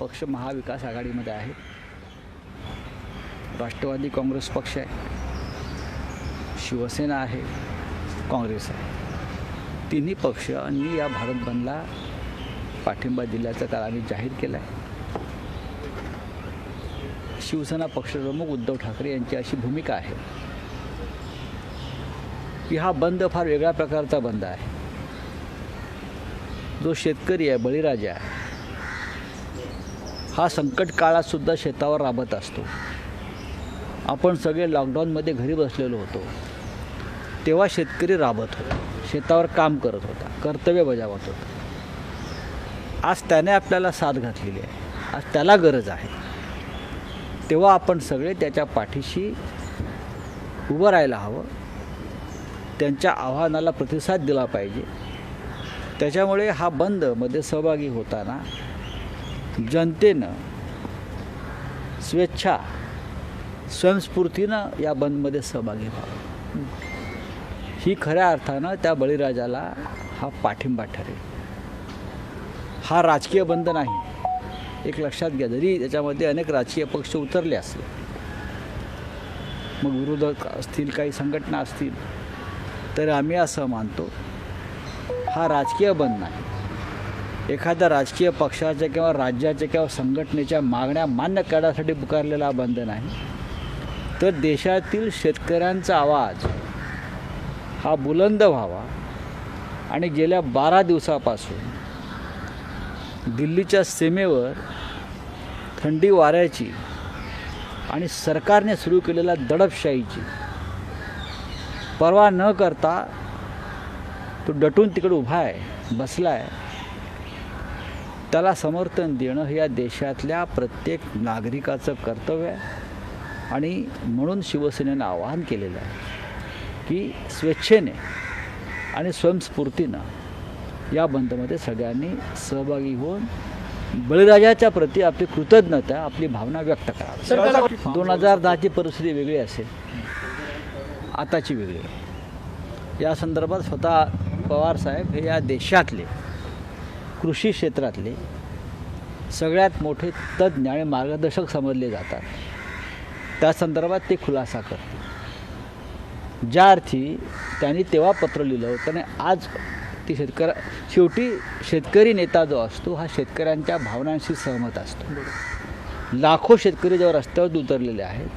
पक्ष महाविकास आघाडीमध्ये आहेत. राष्ट्रवादी काँग्रेस पक्ष आहे, शिवसेना आहे, काँग्रेस आहे. तिन्ही पक्षांनी या भारत बंदला पाठिंबा दिल्याचं काल आम्ही जाहीर केलं आहे. शिवसेना पक्षप्रमुख उद्धव ठाकरे यांची अशी भूमिका आहे की हा बंद फार वेगळ्या प्रकारचा बंद आहे. जो शेतकरी आहे, बळीराजा आहे, हा संकट काळातसुद्धा शेतावर राबत असतो. आपण सगळे लॉकडाऊनमध्ये घरी बसलेलो होतो, तेव्हा शेतकरी राबत होता, शेतावर काम करत होता, कर्तव्य बजावत होता. आज त्याने आपल्याला साथ घातलेली आहे, आज त्याला गरज आहे. तेव्हा आपण सगळे त्याच्या पाठीशी उभं राहायला हवं, त्यांच्या आव्हानाला प्रतिसाद दिला पाहिजे. त्याच्यामुळे हा बंदमध्ये सहभागी होताना जनतेनं स्वेच्छा स्वयंस्फूर्तीनं या बंदमध्ये सहभागी व्हावं. ही खऱ्या अर्थानं त्या बळीराजाला हा पाठिंबा ठरेल. हा राजकीय बंद नाही, एक लक्षात घ्या. जरी त्याच्यामध्ये अनेक राजकीय पक्ष उतरले असले, मग विरोधक असतील, काही संघटना असतील, तर आम्ही असं मानतो हा राजकीय बंद नाही. एखाद्या राजकीय पक्षाच्या किंवा राज्याच्या किंवा संघटनेच्या मागण्या मान्य करण्यासाठी पुकारलेला बंद नाही, तर देशातील शेतकऱ्यांचा आवाज हा बुलंद व्हावा. आणि गेल्या 12 दिवसापासून दिल्लीच्या सीमेवर थंडी वाऱ्याची आणि सरकारने सुरू केलेल्या दडपशाहीची पर्वा न करता तो डटून तिकडे उभा आहे, बसला आहे. त्याला समर्थन देणं हे या देशातल्या प्रत्येक नागरिकाचं कर्तव्य आहे. आणि म्हणून शिवसेनेनं आवाहन केलेलं आहे की स्वेच्छेने आणि स्वयंस्फूर्तीनं या बंदमध्ये सगळ्यांनी सहभागी होऊन बळीराजाच्या प्रती आपली कृतज्ञता, आपली भावना व्यक्त करावी. 2010ची परिस्थिती वेगळी असेल, आताची वेगळी. या संदर्भात स्वतः पवारसाहेब हे या देशातले कृषी क्षेत्रातले सगळ्यात मोठे तज्ज्ञ आणि मार्गदर्शक समजले जातात. त्या संदर्भात ते खुलासा करतील. ज्या अर्थी त्यांनी तेव्हा पत्र लिहिलं होतं आणि आज ती शेवटी शेतकरी नेता जो असतो हा शेतकऱ्यांच्या भावनांशी सहमत असतो. लाखो शेतकरी जेव्हा रस्त्यावर उतरलेले आहेत,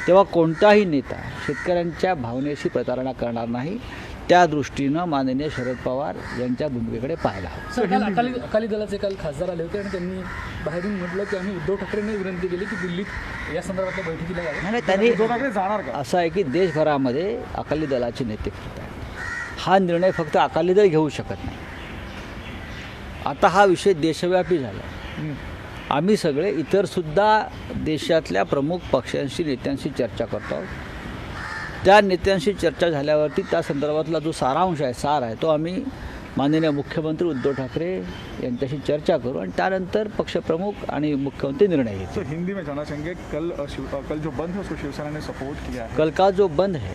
तेव्हा कोणताही नेता शेतकऱ्यांच्या भावनेशी प्रतारणा करणार नाही. त्या दृष्टीनं माननीय शरद पवार यांच्या भूमिकेकडे पाहायला हवं. अकाली दलाचे काल खासदार आले होते आणि त्यांनी बाहेरून म्हटलं की आम्ही उद्धव ठाकरेंनी विनंती केली की दिल्लीत या संदर्भातल्या बैठकीला यावं. नाही, त्यांनी जाणार का असं आहे की देशभरामध्ये अकाली दलाचे नेते फिरत आहेत. हा निर्णय फक्त अकाली दल घेऊ शकत नाही. आता हा विषय देशव्यापी झाला. आम्ही सगळे इतरसुद्धा देशातल्या प्रमुख पक्षांशी, नेत्यांशी चर्चा करतो आहोत. त्या नेत्यांशी चर्चा झाल्यावरती त्या संदर्भातला जो सारांश आहे, सार आहे, तो आम्ही माननीय मुख्यमंत्री उद्धव ठाकरे यांच्याशी चर्चा करू आणि त्यानंतर पक्षप्रमुख आणि मुख्यमंत्री निर्णय घेतील. हिंदी में जाना चाहेंगे, कल जो बंद है उसको शिवसेना ने सपोर्ट किया है. कल का जो बंद है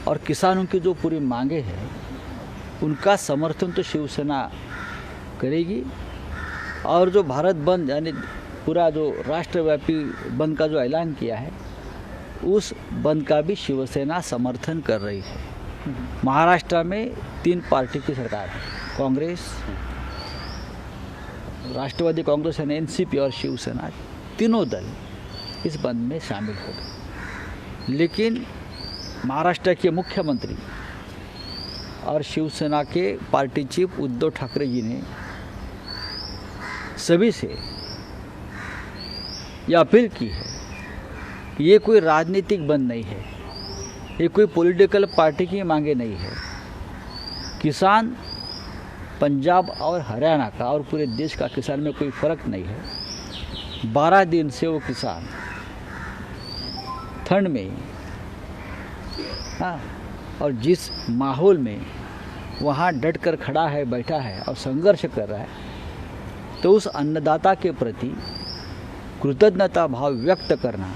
और किसानों की जो पूरी मांगे हैं, उनका समर्थन तो शिवसेना करेगी. और जो भारत बंद यानी पूरा जो राष्ट्रव्यापी बंद का जो ऐलान किया है, उस बंद का भी शिवसेना समर्थन कर रही है. महाराष्ट्र में 3 पार्टी की सरकार है, कांग्रेस, राष्ट्रवादी कांग्रेस यानी एनसीपी और शिवसेना. तीनों दल इस बंद में शामिल हो गए. लेकिन महाराष्ट्र के मुख्यमंत्री और शिवसेना के पार्टी चीफ उद्धव ठाकरे जी ने सभी से ये अपील की है कि ये कोई राजनीतिक बंद नहीं है, ये कोई पॉलिटिकल पार्टी की मांगे नहीं है. किसान पंजाब और हरियाणा का और पूरे देश का किसान में कोई फ़र्क नहीं है. 12 दिन से वो किसान ठंड में, हाँ, और जिस माहौल में वहाँ डट कर खड़ा है, बैठा है और संघर्ष कर रहा है, तो उस अन्नदाता के प्रति कृतज्ञता भाव व्यक्त करना,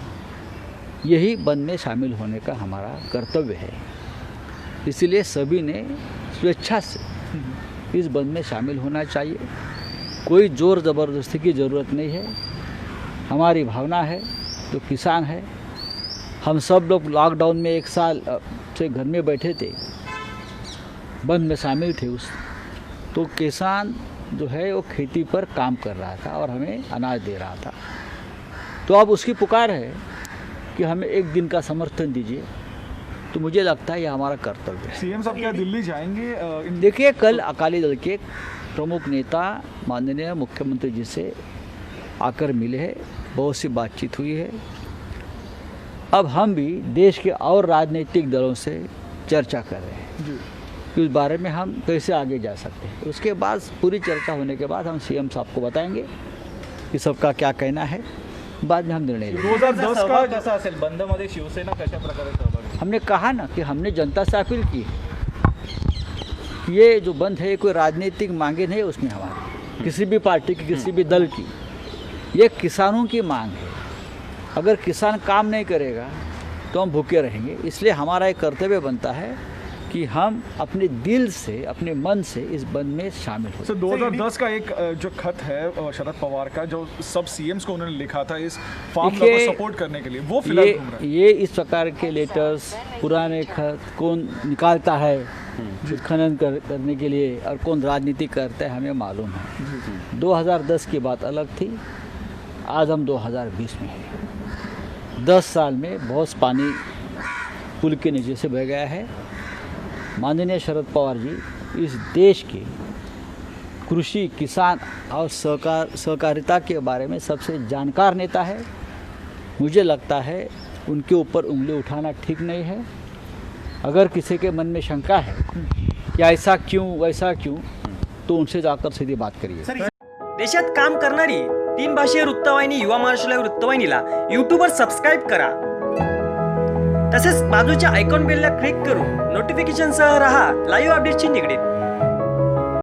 यही बंद में शामिल होने का हमारा कर्तव्य है. इसलिए सभी ने स्वेच्छा से इस बंद में शामिल होना चाहिए. कोई ज़ोर ज़बरदस्ती की ज़रूरत नहीं है। हमारी भावना है तो किसान है। हम सब लोग लॉकडाउन में 1 साल से घर में बैठे थे, बंद में शामिल थे तो किसान जो है वो खेती पर काम कर रहा था और हमें अनाज दे रहा था। तो अब उसकी पुकार है कि हमें 1 दिन का समर्थन दीजिए, तो मुझे लगता है ये हमारा कर्तव्य है। सीएम साहब क्या दिल्ली जाएंगे? देखिए, कल अकाली दल के प्रमुख नेता माननीय मुख्यमंत्री जी से आकर मिले हैं, बहुत सी बातचीत हुई है। अब हम भी देश के और राजनीतिक दलों से चर्चा कर रहे हैं जी। कि उस बारे में हम कैसे आगे जा सकते हैं। उसके बाद पूरी चर्चा होने के बाद हम सीएम साहब को बताएंगे कि सबका क्या कहना है, बाद में हम निर्णय लेंगे। 2010 का सहभाग कसा असेल? बंदमध्ये शिवसेना कशा प्रकारे सहभागी? हमने कहा ना कि हमने जनता से अपील की है कि ये जो बंद है ये कोई राजनीतिक मांगे नहीं है उसमें हमारी, किसी भी पार्टी की, किसी भी दल की, ये किसानों की मांग है। अगर किसान काम नहीं करेगा तो हम भूखे रहेंगे। इसलिए हमारा एक कर्तव्य बनता है कि हम अपने दिल से, अपने मन से इस बंद में शामिल हो। सर 2010 का एक जो खत है शरद पवार का, जो सब सीएम्स को उन्होंने लिखा था इस फार्म लॉ को सपोर्ट करने के लिए, वो फिलहाल घूम रहा है। ये इस प्रकार के लेटर्स, पुराने खत कौन निकालता है खनन करने के लिए और कौन राजनीति करता है, हमें मालूम है। 2010 की बात अलग थी, आज हम 2020 में हैं। 10 साल में बहुत पानी पुल के नीचे से बह गया है। माननीय शरद पवार जी इस देश के कृषि, किसान और सहकारिता के बारे में सबसे जानकार नेता है। मुझे लगता है उनके ऊपर उंगली उठाना ठीक नहीं है। अगर किसी के मन में शंका है कि ऐसा क्यों वैसा क्यों, तो उनसे जाकर सीधी बात करिए। देशात काम करणारी 3 भाषीय वृत्तवाहिनी युवा महाराष्ट्र लाईव्ह वृत्तवाहिनीला यूट्यूबवर सबस्क्राईब करा, तसेच बाजूच्या आयकॉन बेलला क्लिक करून नोटिफिकेशनसह रहा लाईव्ह अपडेटची निगडीत।